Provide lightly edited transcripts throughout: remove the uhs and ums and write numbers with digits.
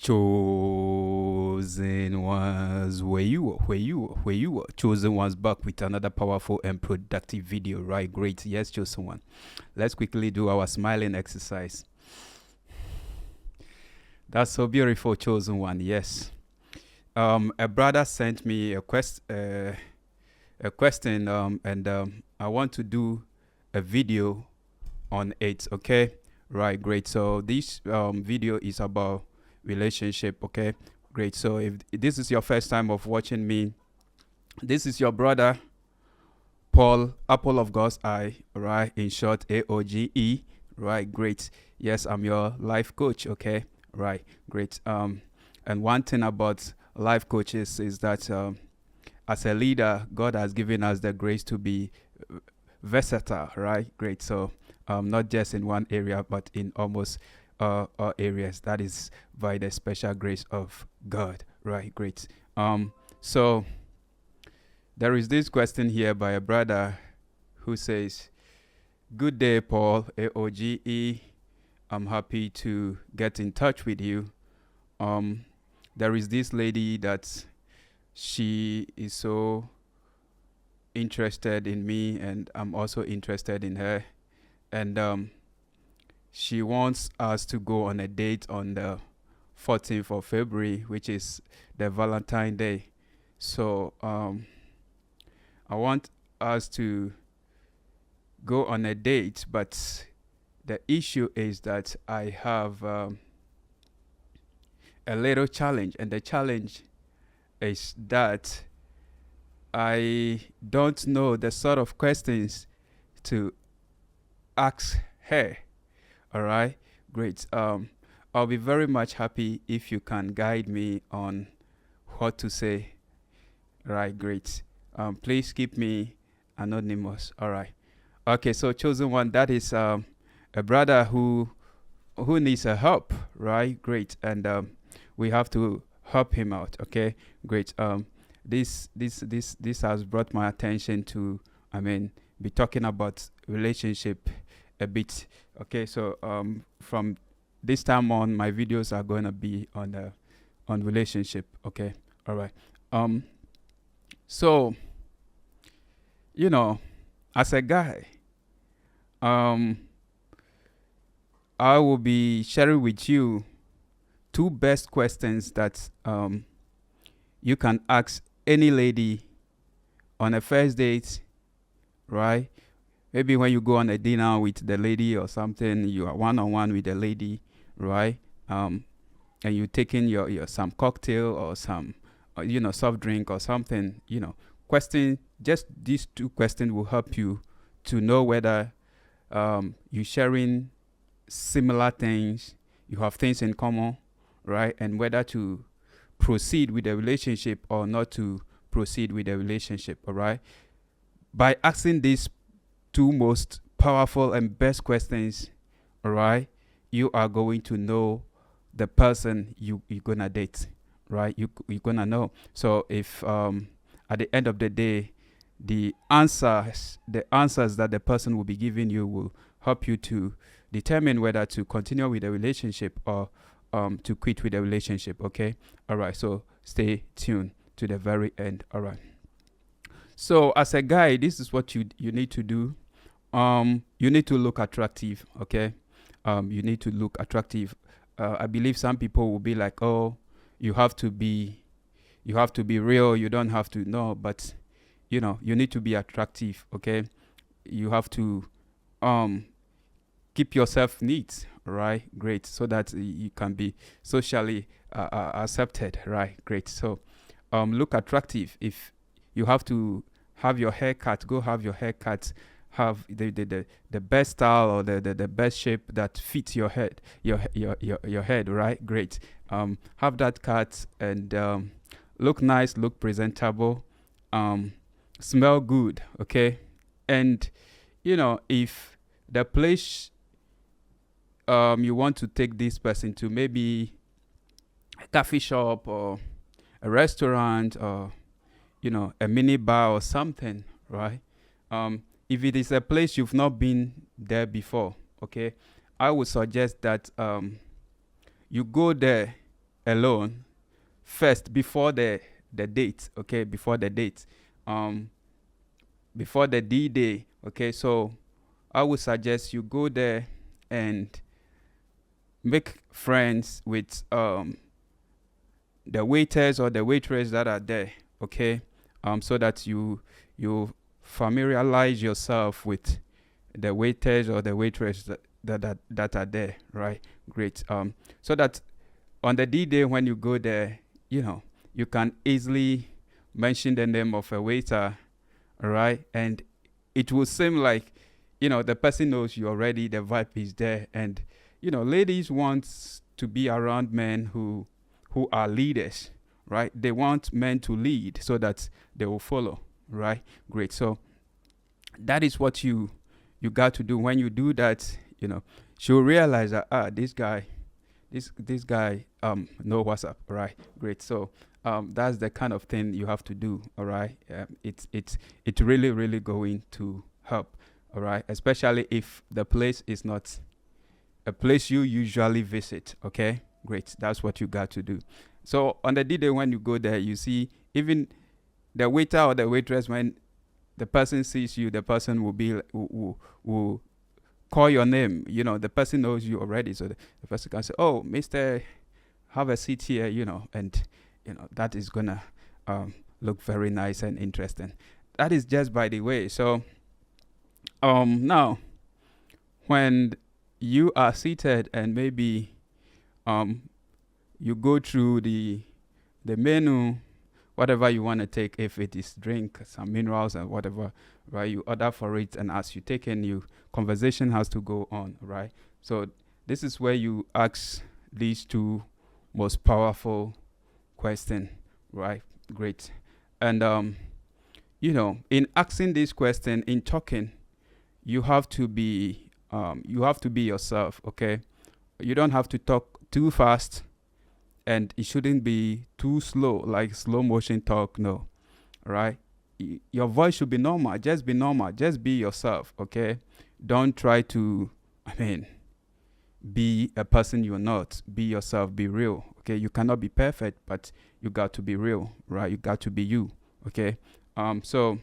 Chosen ones, where you are. Chosen ones back with another powerful and productive video, right? Great. Yes, chosen one. Let's quickly do our smiling exercise. That's so beautiful, chosen one. Yes. A brother sent me a question, and I want to do a video on it. Okay, right? Great. So this video is about relationship. Okay, great. So if this is your first time of watching me, this is your brother Paul, apple of God's eye, right? In short, AOGE, right? Great. Yes, I'm your life coach. Okay, right? Great. And one thing about life coaches is that as a leader, God has given us the grace to be versatile, right? Great. So not just in one area, but in almost all areas. That is by the special grace of God, right? Great. So there is this question here by a brother who says, "Good day, Paul, AOGE. I'm happy to get in touch with you. There is this lady that she is so interested in me, and I'm also interested in her. And she wants us to go on a date on the 14th of February, which is the Valentine Day. So I want us to go on a date, but the issue is that I have a little challenge, and the challenge is that I don't know the sort of questions to ask her. All right, great. I'll be very much happy if you can guide me on what to say. Right, great. Please keep me anonymous. All right. Okay, so chosen one, that is a brother who needs a help, right? Great. And we have to help him out. Okay, great. This has brought my attention to, be talking about relationship a bit. Okay, so from this time on, my videos are going to be on relationship. Okay, all right. So as a guy, I will be sharing with you two best questions that you can ask any lady on a first date, right? Maybe when you go on a dinner with the lady or something, you are one-on-one with the lady, right? And you taking your some cocktail or some soft drink or something. Question. Just these two questions will help you to know whether you sharing similar things, you have things in common, right? And whether to proceed with the relationship or not to proceed with the relationship. All right. By asking these two most powerful and best questions, all right, you are going to know the person you're gonna date, right? You're gonna know. So if at the end of the day, the answers that the person will be giving you will help you to determine whether to continue with the relationship or to quit with the relationship. Okay, all right. So stay tuned to the very end. All right. So as a guy, this is what you need to do. You need to look attractive. Okay, you need to look attractive. I believe some people will be like, "Oh, you have to be real. You don't have to." No, but you need to be attractive. Okay, you have to keep yourself neat, right? Great, so that you can be socially accepted, right? Great. So look attractive. If you have to have your hair cut, go have your hair cut. Have the best style or the best shape that fits your head, your head, right? Great. Have that cut and look nice, look presentable, smell good. Okay. And if the place you want to take this person to, maybe a coffee shop or a restaurant or a mini bar or something, right? If it is a place you've not been there before, okay, I would suggest that you go there alone first before the date, okay, um before the D-Day, okay. So I would suggest you go there and make friends with the waiters or the waitress that are there, okay, so that you familiarize yourself with the waiters or the waitress that are there, right? Great. So that on the D-Day when you go there, you can easily mention the name of a waiter, right? And it will seem like the person knows you already. The vibe is there, and ladies want to be around men who are leaders, right? They want men to lead so that they will follow, right? Great. So that is what you got to do. When you do that, she'll realize that this guy know what's up, right? Great. So that's the kind of thing you have to do, all right? It's really really going to help, all right? Especially if the place is not a place you usually visit, okay? Great. That's what you got to do. So on the D-Day when you go there, you see even the waiter or the waitress, when the person sees you, the person will be will call your name. The person knows you already, so the person can say, "Oh, Mister, have a seat here," and that is gonna look very nice and interesting. That is just by the way. So now when you are seated and maybe you go through the menu, whatever you want to take, if it is drink, some minerals and whatever, right? You order for it, and as you take in, conversation has to go on, right? So this is where you ask these two most powerful question, right? Great. And in asking this question, in talking, you have to be yourself, okay? You don't have to talk too fast, and it shouldn't be too slow, like slow motion talk. No, right? Your voice should be normal. Just be normal. Just be yourself, okay? Don't try to, be a person you're not. Be yourself. Be real, okay? You cannot be perfect, but you got to be real, right? You got to be you, okay? So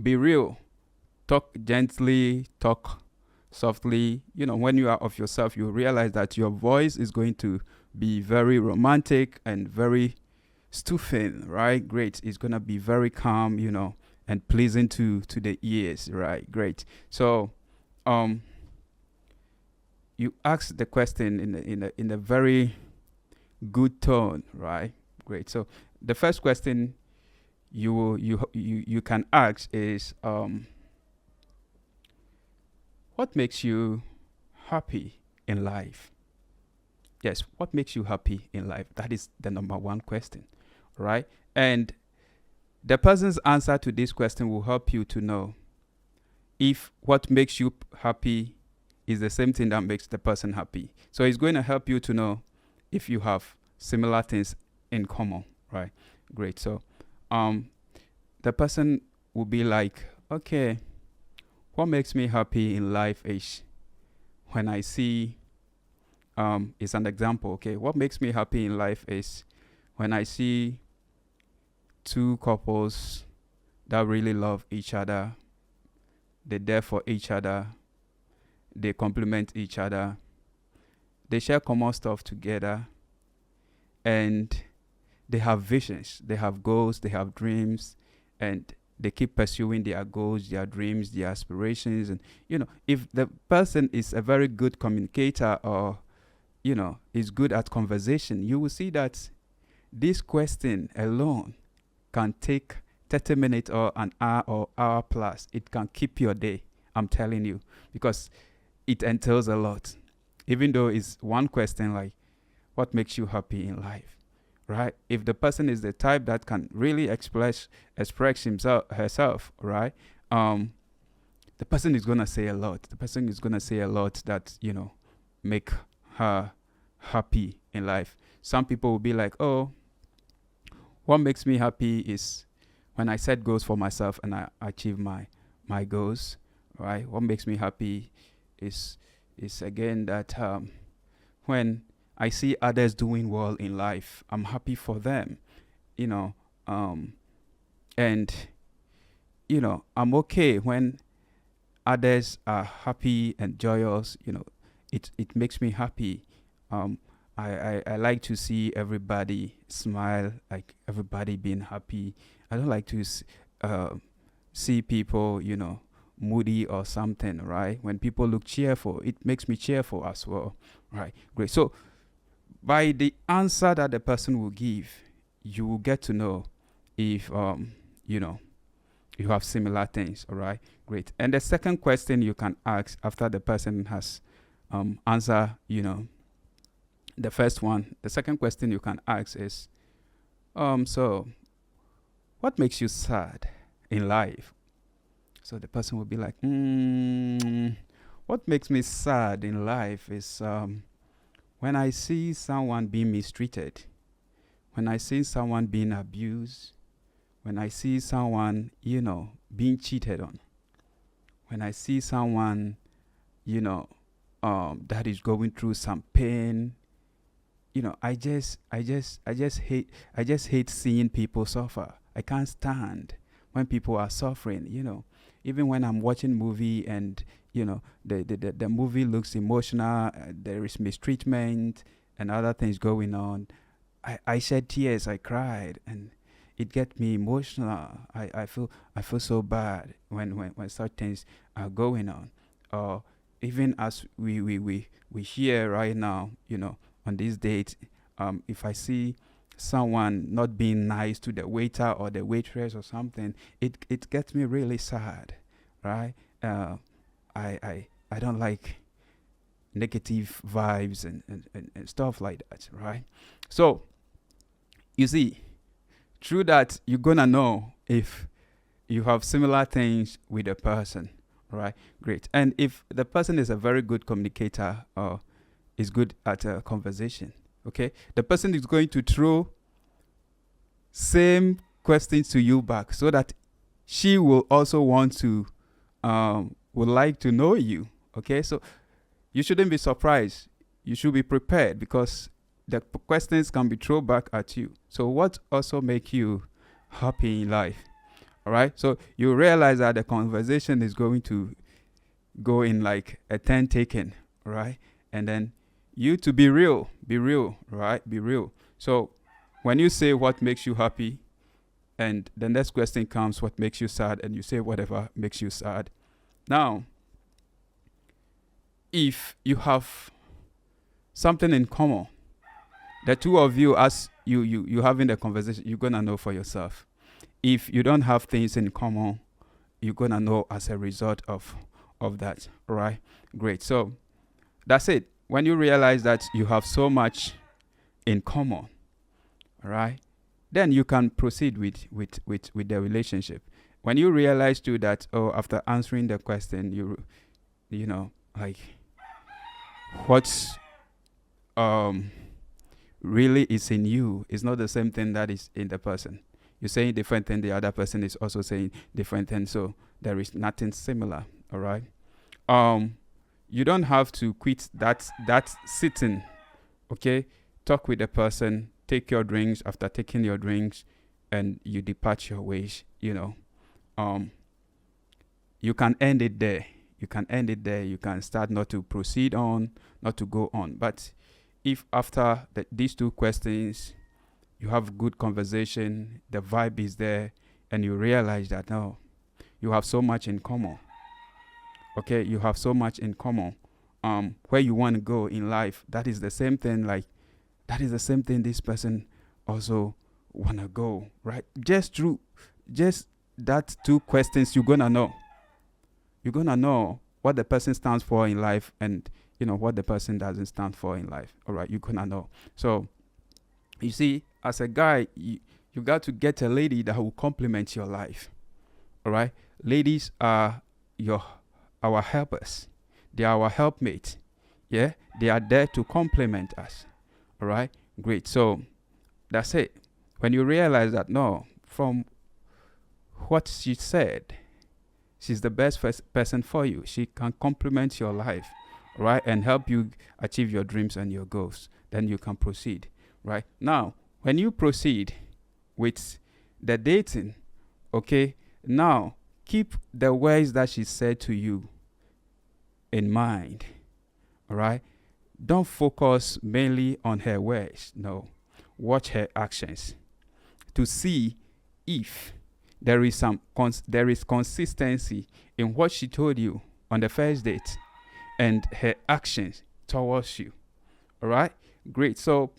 be real. Talk gently. Talk softly. When you are of yourself, you realize that your voice is going to be very romantic and very soothing, right? Great. It's gonna be very calm, and pleasing to the ears, right? Great. So you ask the question in a very good tone, right? Great. So the first question you can ask is what makes you happy in life? Yes, what makes you happy in life? That is the number one question, right? And the person's answer to this question will help you to know if what makes you happy is the same thing that makes the person happy. So it's going to help you to know if you have similar things in common, right? Great. So the person will be like, okay, what makes me happy in life is when I see it's an example, okay? What makes me happy in life is when I see two couples that really love each other, they're there for each other, they complement each other, they share common stuff together, and they have visions, they have goals, they have dreams, and they keep pursuing their goals, their dreams, their aspirations. And, if the person is a very good communicator or is good at conversation, you will see that this question alone can take 30 minutes or an hour or hour plus. It can keep your day, I'm telling you, because it entails a lot. Even though it's one question like, what makes you happy in life, right? If the person is the type that can really express herself, right? The person is gonna say a lot. The person is gonna say a lot that make her happy in life. Some people will be like, oh, what makes me happy is when I set goals for myself and I achieve my goals, right? What makes me happy is again that when I see others doing well in life. I'm happy for them, you know, and I'm okay when others are happy and joyous. It makes me happy. I like to see everybody smile, like everybody being happy. I don't like to uh, see people, moody or something, right? When people look cheerful, it makes me cheerful as well, right? Great. So by the answer that the person will give, you will get to know if you know you have similar things. All right, great. And the second question you can ask after the person has answer, the first one. The second question you can ask is, so what makes you sad in life? So the person will be like, what makes me sad in life is when I see someone being mistreated, when I see someone being abused, when I see someone, being cheated on, when I see someone, that is going through some pain, I just hate seeing people suffer. I can't stand when people are suffering, even when I'm watching movie and, the movie looks emotional, there is mistreatment and other things going on. I shed tears, I cried, and it gets me emotional. I feel so bad when such things are going on. Or even as we hear right now, on this date, if I see someone not being nice to the waiter or the waitress or something, it gets me really sad, right? I don't like negative vibes and stuff like that, right? So you see, through that you're gonna know if you have similar things with the person, right? Great. And if the person is a very good communicator or is good at a conversation, okay, the person is going to throw same questions to you back so that she will also want to would like to know you. Okay, so you shouldn't be surprised. You should be prepared because the questions can be thrown back at you. So what also make you happy in life? All right, so you realize that the conversation is going to go in like a turn taken, right? And then you to be real, right? Be real. So when you say what makes you happy, and the next question comes, what makes you sad, and you say whatever makes you sad. Now, if you have something in common, the two of you, as you having the conversation, you're gonna know for yourself. If you don't have things in common, you're gonna know as a result of that. Right? Great. So that's it. When you realize that you have so much in common, all right, then you can proceed with the relationship. When you realize too that, after answering the question, you know like what's really is in you is not the same thing that is in the person. You're saying different thing, the other person is also saying different thing, so there is nothing similar. All right. You don't have to quit that sitting. Okay, talk with the person, take your drinks. After taking your drinks, and you depart your ways, you can end it there. You can start not to proceed on, not to go on. But if after these two questions you have good conversation, the vibe is there, and you realize that no, you have so much in common. Okay, you have so much in common. Where you want to go in life, that is the same thing. That is the same thing this person also wanna go, right? Just that two questions, you're gonna know. You're gonna know what the person stands for in life, and what the person doesn't stand for in life. All right, you're gonna know. So you see, as a guy, you got to get a lady that will complement your life. All right, ladies are our helpers. They are our helpmates. Yeah, they are there to complement us. All right, great. So that's it. When you realize that, no, from what she said, she's the best person for you. She can complement your life. right, and help you achieve your dreams and your goals, then you can proceed, right? Now, when you proceed with the dating, okay, now keep the words that she said to you in mind, all right? Don't focus mainly on her words. No, watch her actions to see if there is consistency in what she told you on the first date and her actions towards you. All right, great. So,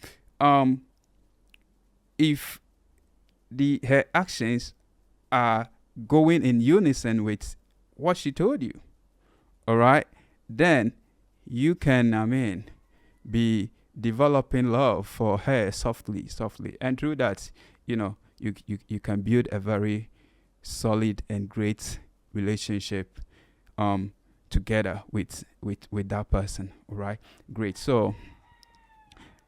if her actions are going in unison with what she told you, all right, then you can, be developing love for her softly, and through that, you can build a very solid and great relationship together with that person. All right, great. So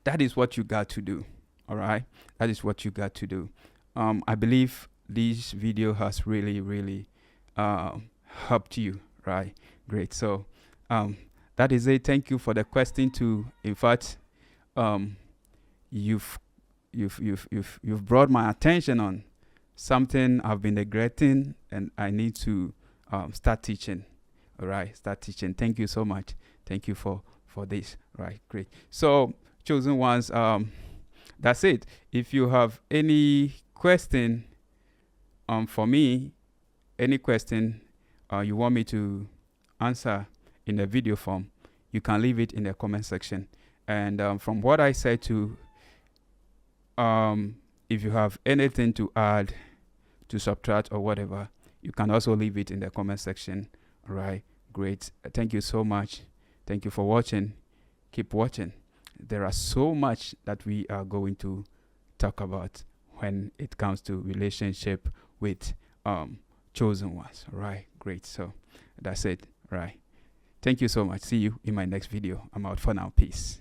that is what you got to do. All right, that is what you got to do. I believe this video has really helped you, right? Great. So that is it. Thank you for the question too. In fact, you've brought my attention on something I've been neglecting, and I need to start teaching. All right, start teaching. Thank you so much. Thank you for this. Right, great. So, chosen ones, that's it. If you have any question for me, any question you want me to answer in a video form, you can leave it in the comment section. And from what I said to, if you have anything to add, to subtract or whatever, you can also leave it in the comment section. All right, great. Thank you so much. Thank you for watching. Keep watching. There are so much that we are going to talk about when it comes to relationship with chosen ones. All right, great. So that's it. All right. Thank you so much. See you in my next video. I'm out for now. Peace.